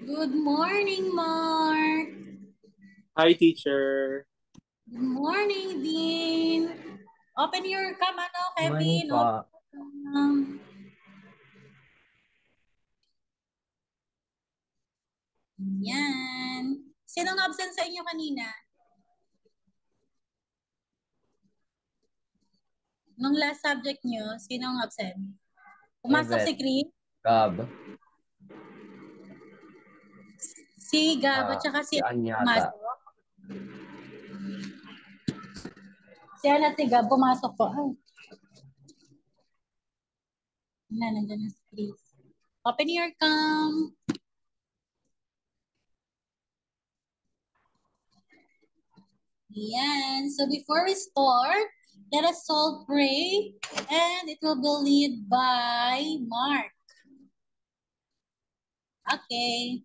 Good morning, Mark. Hi, teacher. Good morning, Dean. Open your cam, Morning Kevin. po. Yan. Sinong absent sa inyo kanina? Nung last subject nyo, sinong absent? Pumasok si Evet. Chris, Gab. si Gab, at saka Si Anyata. pumasok. Si Ana at si Gab, pumasok po. Ay. Nandiyan na si Chris. Open your cam. Yan. So before we start, let us all pray, and it will be led by Mark. Okay.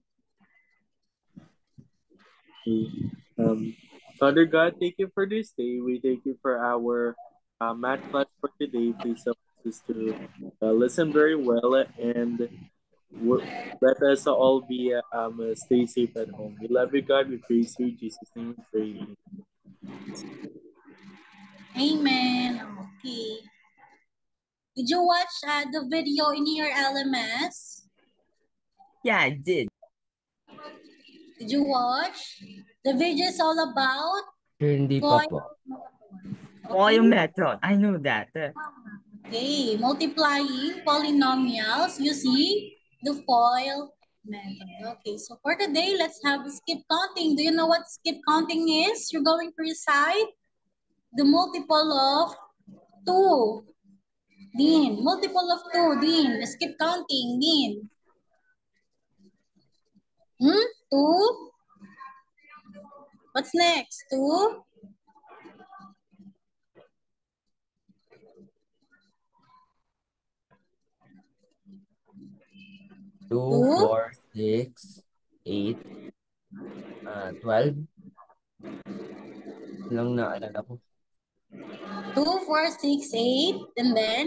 Father God, thank you for this day. We thank you for our math class for today. Please help us to listen very well and let us all be stay safe at home. We love you, God. We praise you. In Jesus' name we pray. Amen. Okay. Did you watch the video in your LMS? Yeah, I did. Did you watch? The video is all about Hindi pa po. Okay. Method. I know that. Okay, multiplying polynomials using the FOIL method. Okay, so for today, let's have skip counting. Do you know what skip counting is? You're going to recite the multiple of 2. Dean, multiple of 2, Dean. Skip counting, Dean. 2. What's next? 2. 2, 4, 6, 8, 12. Lang naalala ko. 2, 4, 6, 8, and then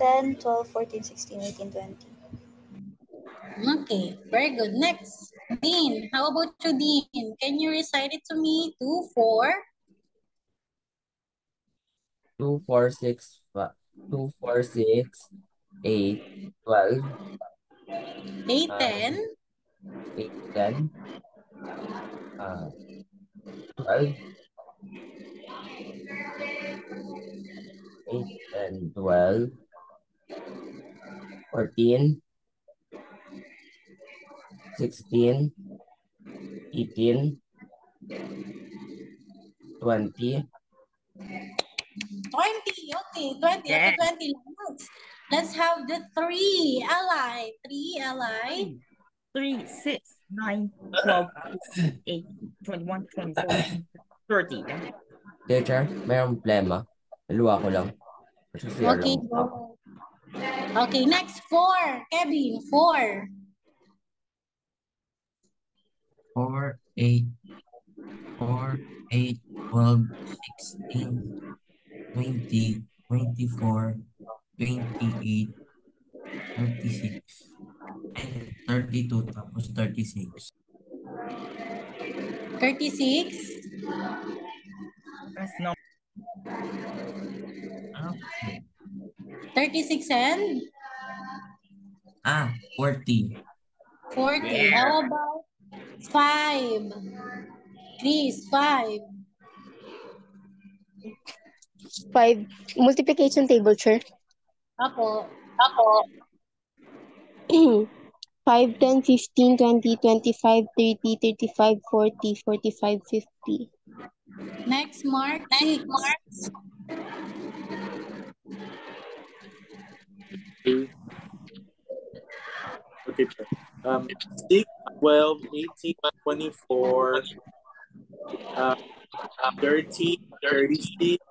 10, 12, 14, 16, 18, 20. okay, very good. Next, Dean. How about you, Dean? Can you recite it to me? 2, 4. 2, 4, 6, 2, 4, 6, 8, 12. 8, 10. 8, 10. 12. 8 and 12. 14. 16. 18. 20. 20. Okay, 20. Yeah. Okay, 20. Let's have the 3 ally. 3 ally. 3, 6, 9, 12, 8, 21, 24, 30. Teacher, mayroong problema. Naluwa ko lang. Kasi CR Okay, lang. go. Okay, next 4. Kevin, 4. 4, 8, 4, 8, 12, 16, 20, 24, 28, 36, and 32, tapos 36. 36. That's no. 36 and 40. 40. Yeah. How about 5? Chris, 5. 5. Multiplication table, sir. Ako. 5, 10, 15, 20, 25, 30, 35, 40, 45, 50. Next, Mark, 6. Okay. 6, 12, 18, 24, 30, 36,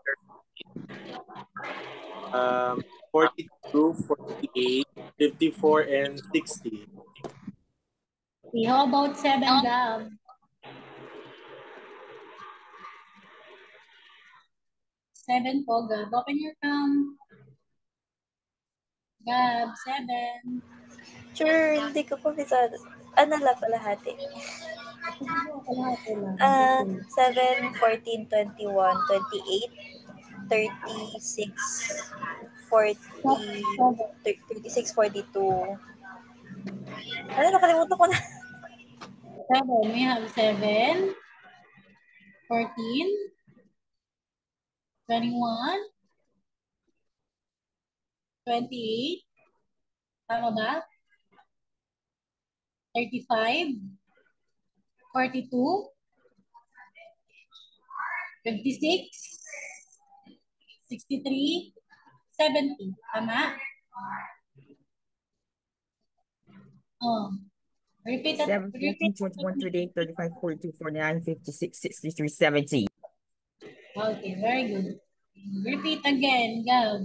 42, 48, 54, and 60. Okay, how about 7, Gab? 7 po, Gab. Open your cam. Gab, 7. Sure, hindi ko komisado. Ano lang palahati? Kalahati lang. 7, 14, 21, 28, 36, 40, 36, 42. Ano, nakalimutan ko na. 7. We have 7, 14, 21, 28. Tama ba? 35, 42, 56, 63, 70. Tama? Oh. Repeat that. 7, 14, 21, 38, 35, 42, 49, 56, 63, 70. Okay, very good. Repeat again, Gab.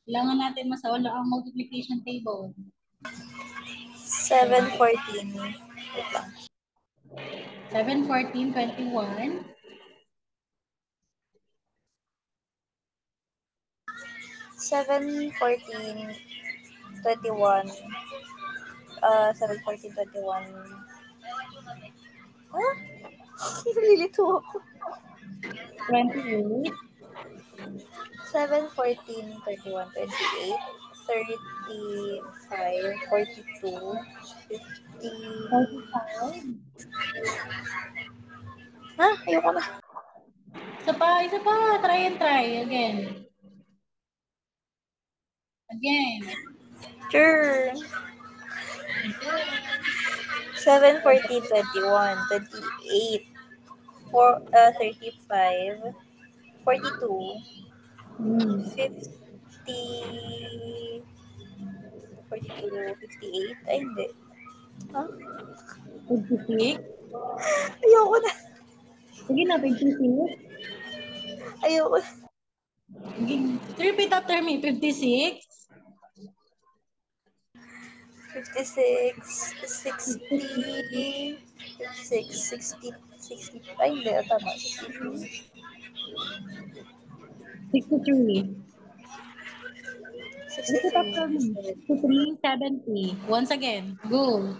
Kailangan natin masaula ang multiplication table. 7, 14. Wait lang. 7, 14, 21. 7, 14, 21. 7, 14, 21. Huh? Nalilito ako. 28. 7, 14, 21, 28, 35, 42, 50. 45. Ha? Ayoko na. Isa pa. Try and try again. Again. Sure. 7, 14, 21, 28, 35, 42, 50, 42, 58. Ay, hindi. Ha? 56. Ayoko na. Sige na, 56. Ayoko na. Repeat after me. 56. 56, 60, 56, 60, 60. Ay, hindi. Tama. 62. 63. Repeat after 63. me. 63, 70. Once again. Go.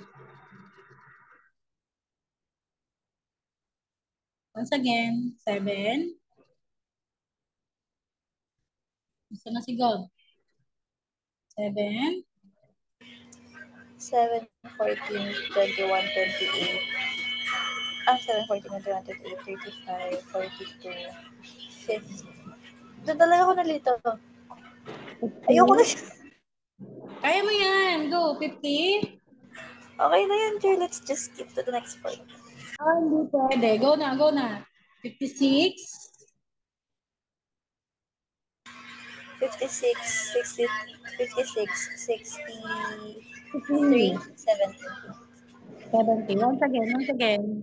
Once again. 7. Gusto na si Gob. 7. 7, 14, 21, 28. 7, 14, 21, 28, 35, 42, 50. Doon talaga ako nalito. Ayoko na. Kaya mo yan. Go. 50. Okay na yan, Jer. Let's just skip to the next part. Hindi pwede. Go na, go na. 56. 56, 60, 56, 63, 63. 70. 70. Once again.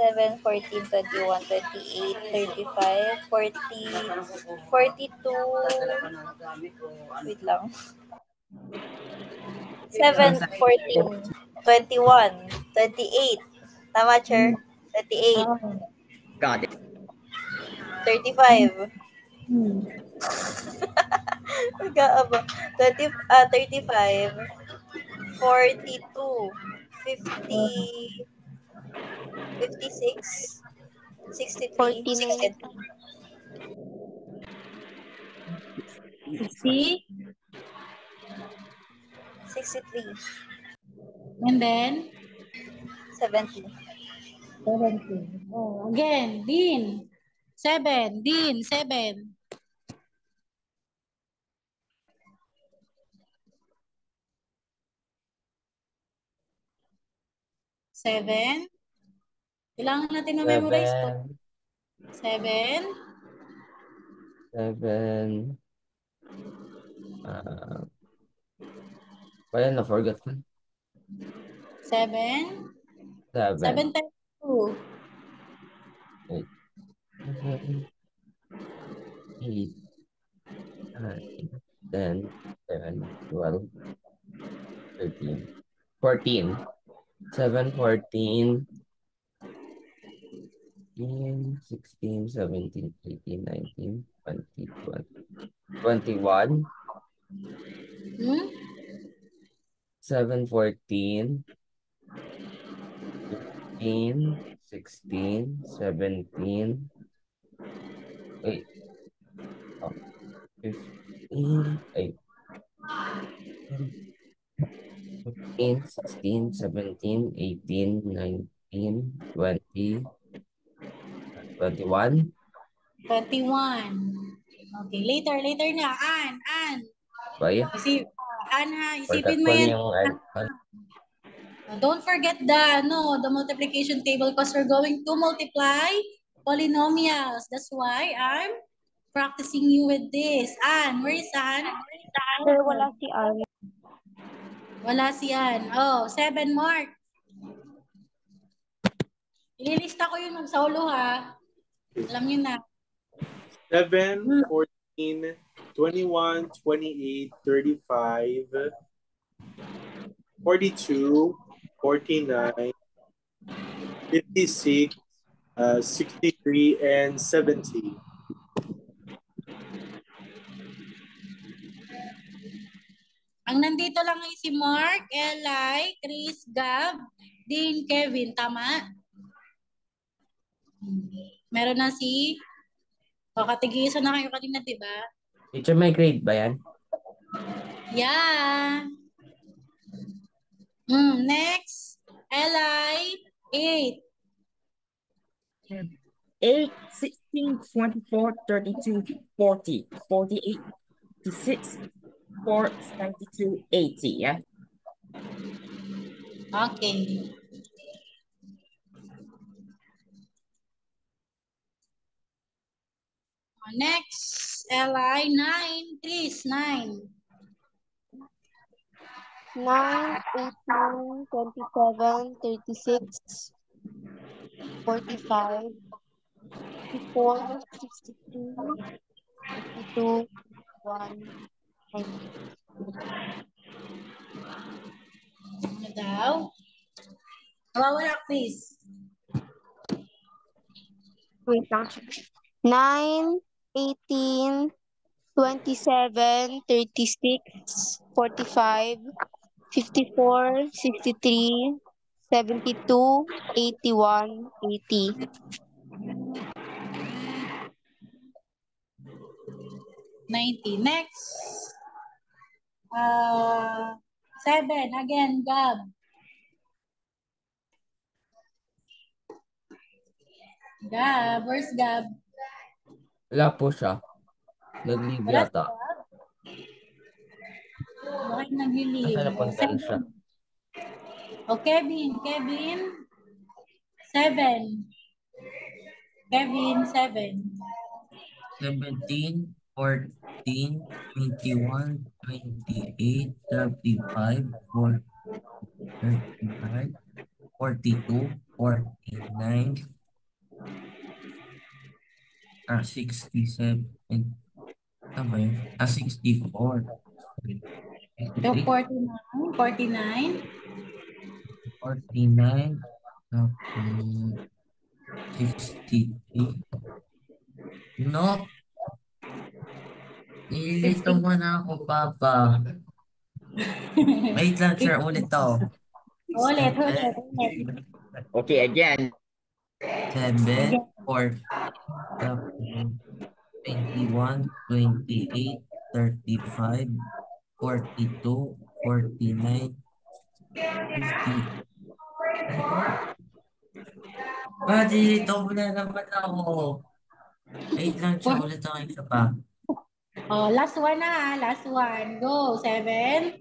7, 14, 21, 28, 35, 40, 42. Wait lang. 7, 14, 21, 28. Tama, Chair? 28, Got it. 35. Hmm. Nag-aaba. 35, 42, 50, 56, 63, 49. 60. 63, And then 70. 70. Oh, again. Dean. 7. Dean. 7. 7. Kailangan natin ma-memorize to. 7. 7. Wala na, forgot ko. 7. 7. 7 times 2. 7, 8, 9, 10, 11, 12, 13, 14. 7, 14, 15, 16, 17, 18, 19, 20, 21, Hmm? 7, 14, 15, 16, 17, wait, 15, 15, 16, 17, 18, 19, 20, 21. 21. Okay, later na. Ann. Baya, Ann ha, isipin forgot mo ko na yan. yung Don't forget the multiplication table because we're going to multiply polynomials. That's why I'm practicing you with this. Ann, where is Ann? Sir, wala si Ann. Wala si Ann. Oh, 7 mark. Ililista ko yung nagsaulo ha. Alam niyo na. 7, 14, 21, 28, 35, 42, 49, 56, 63, and 70. Ang nandito lang ay si Mark, Eli, Chris, Gab, Dean, Kevin. Tama? Meron na si... Kakatigisan na kayo kanina, di ba? Teacher, may grade ba yan? Yeah. Next. Eli, 8. 8, 16, 24, 32, 40, 48, 56, 4, 72, 80. Yeah. Okay. Next. Eli, 9. Chris, 9. 9, 18, 27, 36, 45, 54, 63, 52, 1, 90. Ano daw? Nawawala, Chris. Wait lang. 9, 18, 27, 36, 45, 54, 63, 72, 81, 80. 90. Next. 7. Again, Gab. Gab. Where's Gab? Wala po siya. Nag-leave Wala si yata. Gab? Bakit Nasa nag-leave? napunta na siya. Kevin. 7. Kevin, 7. 17, 14, 21, 28, 35, 40, 35, 42, 49, 67, tama yun? 64, So, 63, 49. 49. 49, 63. No, nililito mo na ako, Papa. Wait lang, sir, ulit to. Ulit. 7, Okay, again. 7, 4, 21, 28, 35, 42, 49, 50. Dito mo na naman ako. Wait lang, siya ulit ang isa pa. Last one na. Last one. Go. 7.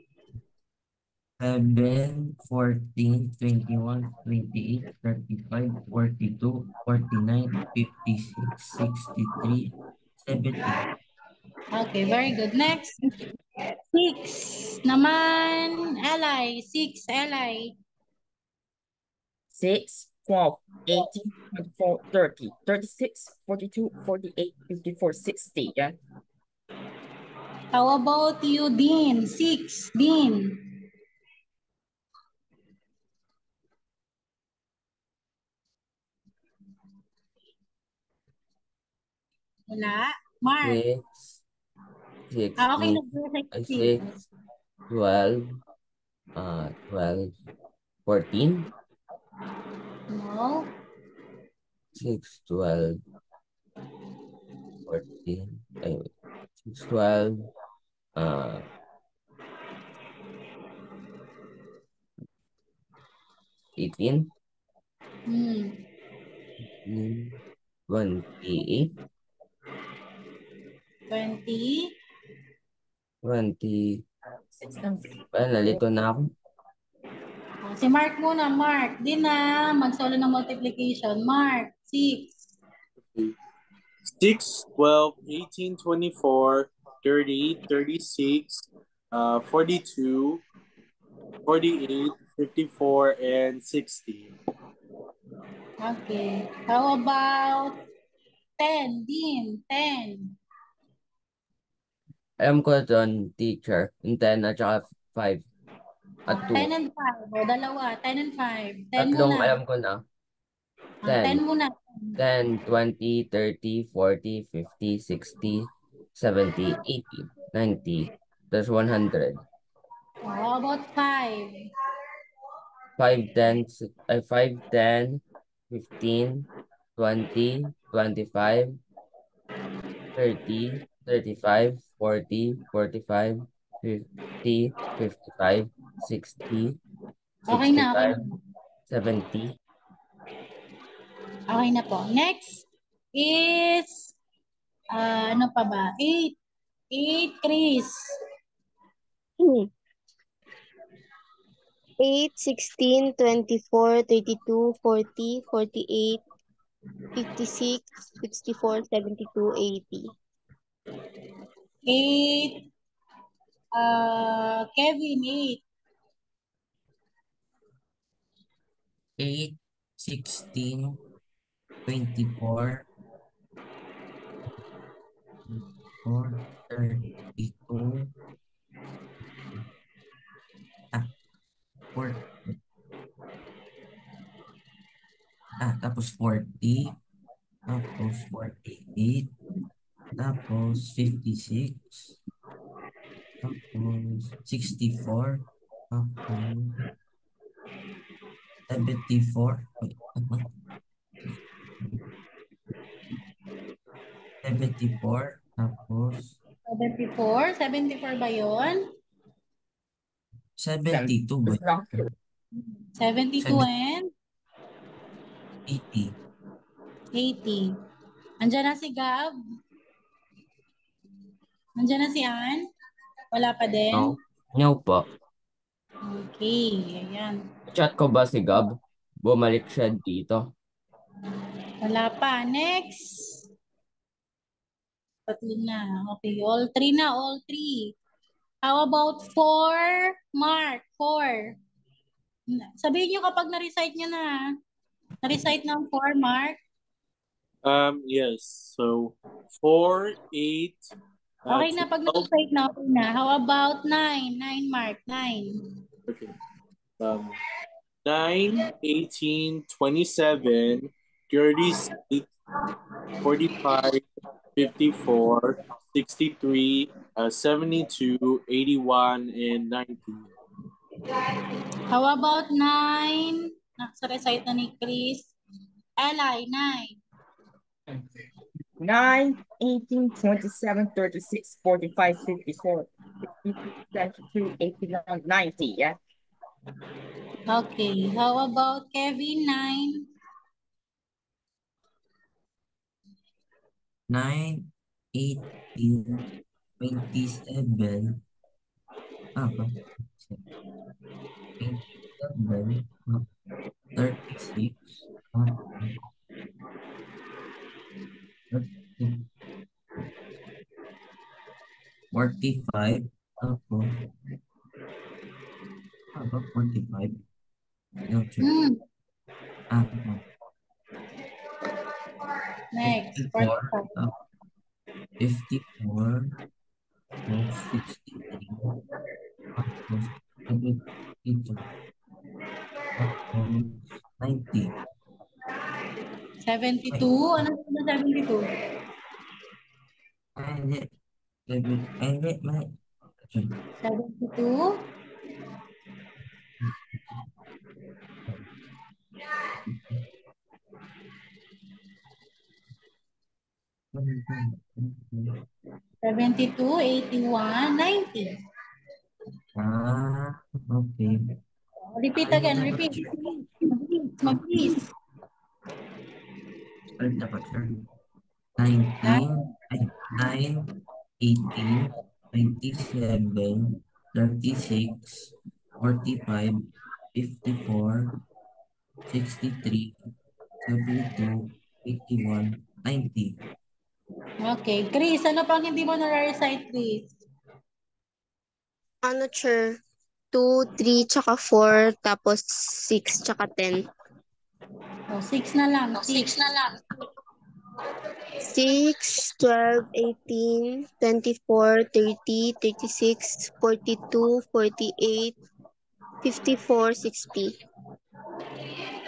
7, 14, 21, 28, 35, 42, 49, 56, 63, 70. Okay, very good. Next. 6 naman. Eli. 6, Eli. 6, 12, 18, 24, 30, 36, 42, 48, 54, 60. Yeah. How about you, Dean? 6, Dean. Wala. Mark. 6, Okay, 16, nag-6. 6, 12, 12, 14, No. 6, 12, 14, 6, 12, 18, Hmm. 28, 20. 20, Six and nalito na ako. Oh, si Mark muna, Mark. Di na mag-solo ng multiplication. Mark, 6. 6, 12, 18, 24, 30, 36, 42, 48, 54, and 60. Okay. How about 10, Dean? 10. Alam ko doon, teacher, yung 10 at saka 5 at 2. 10 and 5. O, dalawa. 10 and 5. 10 Tatlong muna. alam ko na. 10 10, muna. 10, 20, 30, 40, 50, 60, 70, 80, 90, there's 100. How about 5? 5, 10, 5, 10, 15, 20, 25, 30, 35, 40, 45, 50, 55, 60, Okay na, okay 65, na. 70. Okay na po. Next is, ano pa ba? 8. 8, Chris. 8, 16, 24, 32, 40, 48, 56, 64, 72, 80. 8, Kevin, 8. 8, 16, 24, 4, 32, 4, tapos 40, tapos 48, tapos 56, tapos 64, tapos 74, wait, ano? 74, tapos 74. 74 ba yun? 72 ba? 72 and 80. 80. Andiyan na si Gab. Andiyan na si Ann. Wala pa din. No? No po. Okay, ayan. Chat ko ba si Gab? Bumalik siya dito. Wala pa. Next. Tatlo na. Okay, all three na, all three. How about 4? Mark, 4. Sabihin nyo kapag na-recite nyo na. Na-recite ng 4, Mark. Yes. So 4, 8, Okay na, pag 12. na-recite na, okay na. How about 9? 9, Mark, 9. Okay. 9, 18, 27, 36, 45, 54, 63, 72, 81, and 90. How about 9? Sa recite na ni Chris. Eli, 9. 9, 18, 27, 36, 45, 54, 52, 72, 89, 90. Yeah. Okay. How about Kevin, 9? 9, 18, 27, ba? 27, 36, 45, tapos, ba 45? No, check. Next, 54, 45. 54, tapos 63, tapos 72, tapos 90. 72? Ano sa 72? Hindi. Hindi, mali. 72. 72, 81, 90. Okay. Repeat Ayun again, dapat, repeat. sir. Mabilis. Ayun dapat, sir. 19, 9, 18, 27, 36, 45, 54, 63, 72, 81, 90. Okay. Chris, ano pang hindi mo na-recite, Chris? Ano, sir? 2, 3, tsaka 4, tapos 6, tsaka 10. Oh, 6 na lang. 6. 6, 12, 18, 24, 30, 36, 42, 48, 54, 60.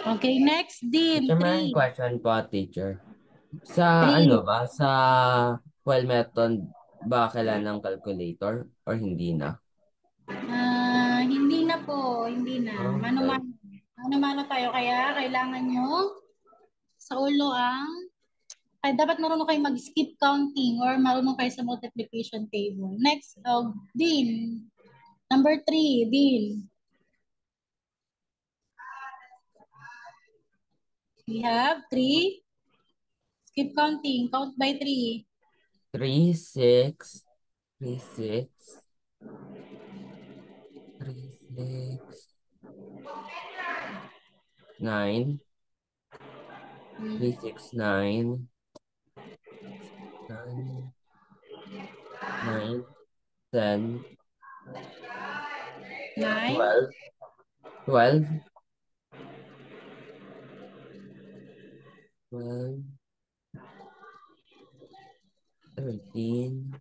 Okay, next, Dim. Teacher, may 3. question po, teacher. Sa 3. sa well method ba kailangan ng calculator or hindi na? Hindi na po. Hindi na. Okay. Mano-mano tayo. Kaya kailangan nyo sa ulo ay dapat marunong kayo mag-skip counting or marunong kayo sa multiplication table. Next, Dean. Number 3, Dean. We have 3. Skip counting. Count by 3. 3, 6, 3, 6, 3, 6, 9, 3, 6, 9, 9, 9, 10, 9. 12, 12, 12, 13,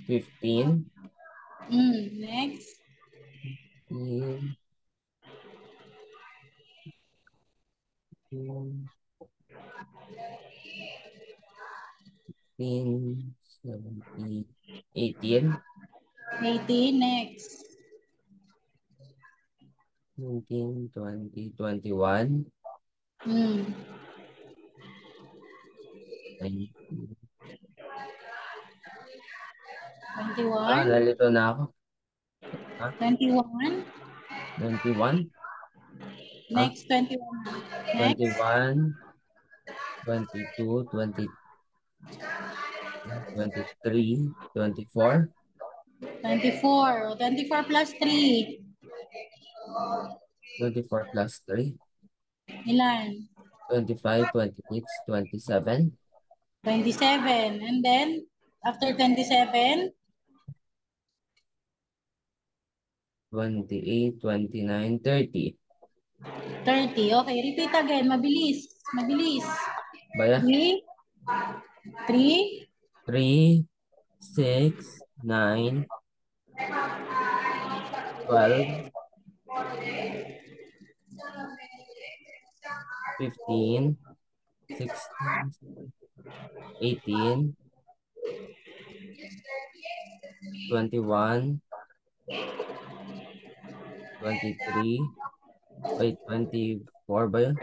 15, Next. 15, 16, 17, 18, 18. Next. 19, 20, 21, Mm. 19. 21. Nalito na ako. 21. 21, Next, 21. Next. 21, 22, 20, 23, 24, 24. 24 plus 3. 24 plus 3, Ilan? 25, 26, 27, 27. And then, after 27, 28, 29, 30. 30. Okay, repeat again. Mabilis. Mabilis. Baya? 3. 3. 3, 6, 9, 12, 15, 16, 18, 21, 23, wait, 24 ba yun?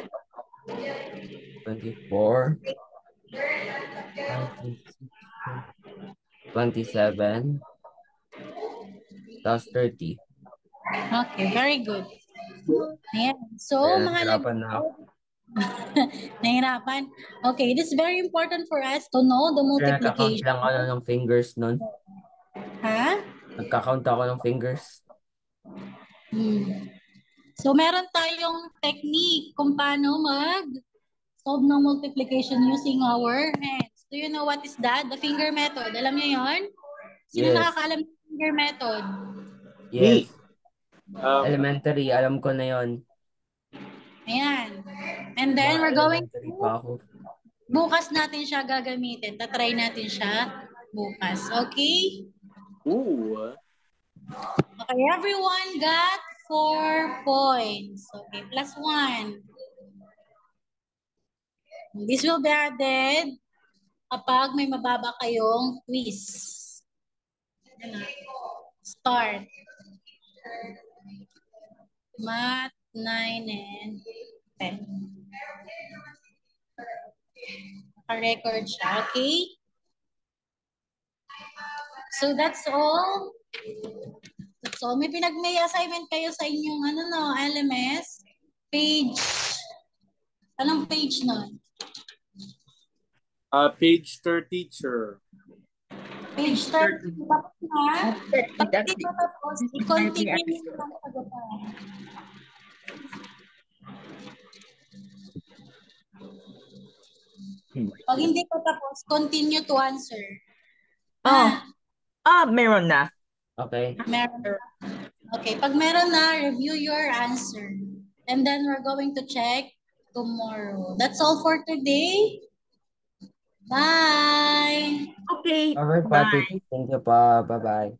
24, 26, 27, tapos 30. Okay, very good. Ayan. So, Kaya mahalaga. nahirapan na ako. Nahirapan. Okay, it is very important for us to know the Kaya nagka-count multiplication. lang ako ng fingers nun. Ha? Nagka-count ako ng fingers. So, meron tayong technique kung paano solve ng multiplication using our hands. Do you know what is that? The finger method. Alam niyo yon? Sino Yes. nakakaalam ng finger method? Yes. Um, Elementary, alam ko na yon. Ayan. And then, Mga we're going elementary to, pa ako. bukas natin siya gagamitin. Tatry natin siya bukas. Okay? ooh. Okay, everyone got 4 points. Okay, plus 1. This will be added kapag may mababa kayong quiz. start. Math 9 and 10. Naka-record siya, okay? So that's all. That's all. May assignment kayo sa inyong LMS? Page. Anong page nun? Page 30, teacher. Page 30. Tapos na. Pag That's hindi mo tapos, i-continue episode. mo lang sa baba. Pag hindi ko tapos, continue to answer. Meron na. Okay. Meron na. Okay, pag meron na, review your answer. And then we're going to check tomorrow. That's all for today. Bye! Okay. Okay, Bye. Pati. Thank you pa. Bye-bye.